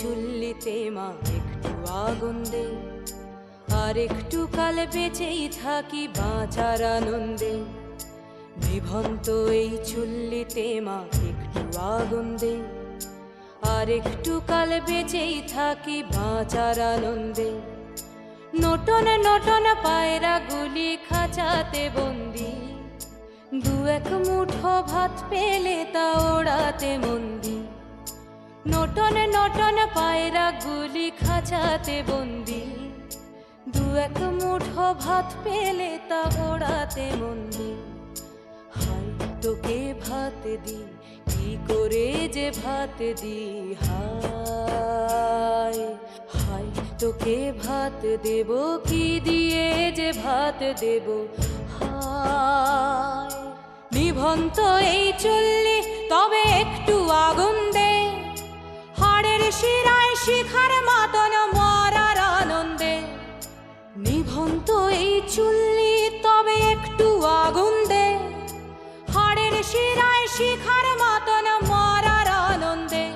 চুল্লিতে মা একটু আগুন দে, আর একটু কাল বেঁচেই থাকি বাঁচার আনন্দে। নিভন্ত এই চুল্লিতে মা একটু আগুন দে, আর একটু কাল বেঁচেই থাকি বাঁচার আনন্দে। নটন নটন পায়রা গুলি খাঁচাতে বন্দি, দু এক মুঠো ভাত পেলে তা ওড়াতে মন্দি। নটন নটন পায়রা গুলি খাঁচাতে বন্দি, দু এক মুঠো ভাত পেলে তা ওড়াতে মন্দি। হাই তোকে ভাত দি, কি করে যে ভাত দি, হায় হায় তোকে ভাত দেব, কি দিয়ে যে ভাত দেব, হায়। নিভন্ত এই চুল্লি তবে একটু আগুন দে, হাড়ের শিরায় শিখার মতন মরার আনন্দে। নিভন্ত এই চুল্লি তবে একটু আগুন দে, হাড়ের শিরায় শিখার মতন মরার আনন্দে।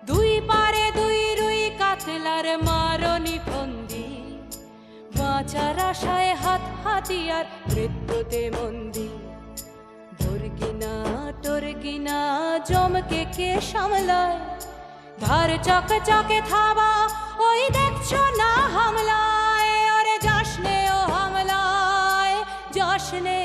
দুই পারে দুই রুই কাতলার মারনি ফন্দি, বাঁচার আশায় হাত হাতিয়ার মৃত্যুতে মন্দি। ধর্গিনা টর্গিনা জমকে কে সামলায়, ধার চকে চকে থাবা ওই দেখছো না হামলায়। ওরে যাসনে ও হামলায় যাসনে।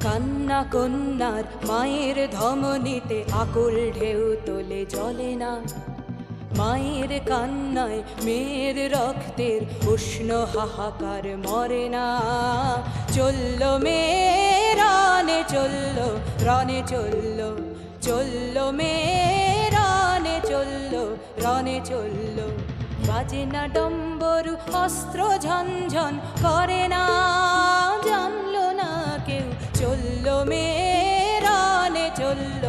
কান্না কন্যার মায়ের ধমনীতে আকুল ঢেউ তোলে জলে না, মায়ের কান্নায় মেয়ের রক্তের উষ্ণ হাহাকার মরে না। চলল মেয়ে রানে চলল, রনে চলল, চলল মেয়ে রানে চলল, রনে চলল। বাজে না ডম্বরু অস্ত্র ঝনঝন করে না, জানলো না কেউ। চলল মেয়ে রানে চলল,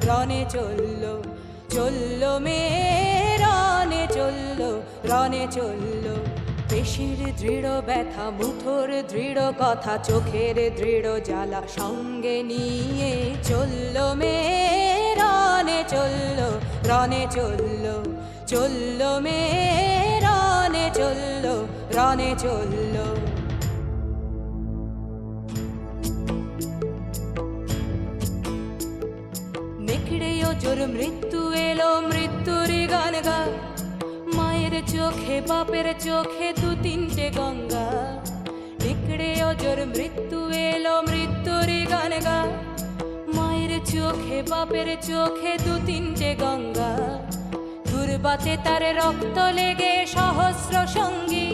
রনে চলল, চলল মেয়ে রানে চলল, রনে চলল। পেশির দৃঢ় ব্যথা, মুঠোর দৃঢ় কথা, চোখের দৃঢ় জ্বালা সঙ্গে নিয়ে চলল মেয়ে রানে চলল, রনে চলল, চলল মেয়ে রানে চলল, রনে চলল। নেকড়েও জোর মৃত্যু এলো, মৃত্যুরই গান গা। মায়ের চোখে বাপের চোখে দু তিনটে গঙ্গা। নেকড়েও জোর মৃত্যু এলো, মৃত্যুরই গান গা। মায়ের চোখে বাপের চোখে দু তিনটে গঙ্গা। দুর্বাতে তার রক্ত লেগে সহস্র সঙ্গী,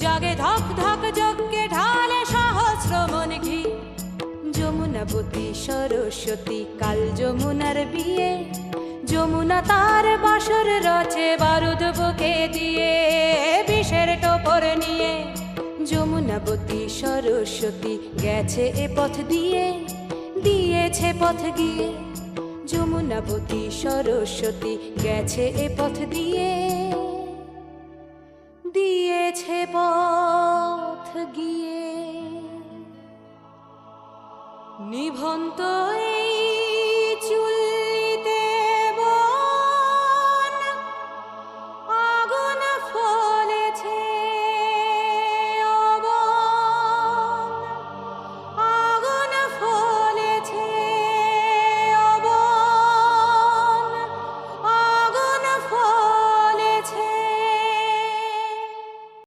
জাগে ধক ধক যজ্ঞে ঢালে সহস্র মন ঘি। যমুনাবতী সরস্বতী কাল যমুনার বিয়ে, যমুনা তার বাসর রচে বারুদ বুকে দিয়ে, বিষের টোপর নিয়ে। যমুনাবতী সরস্বতী গেছে এ পথ দিয়ে, দিয়েছে পথ গিয়ে। যমুনাবতী সরস্বতী গেছে এ পথ দিয়ে, দিয়েছে পথ গিয়ে। নিভন্ত এই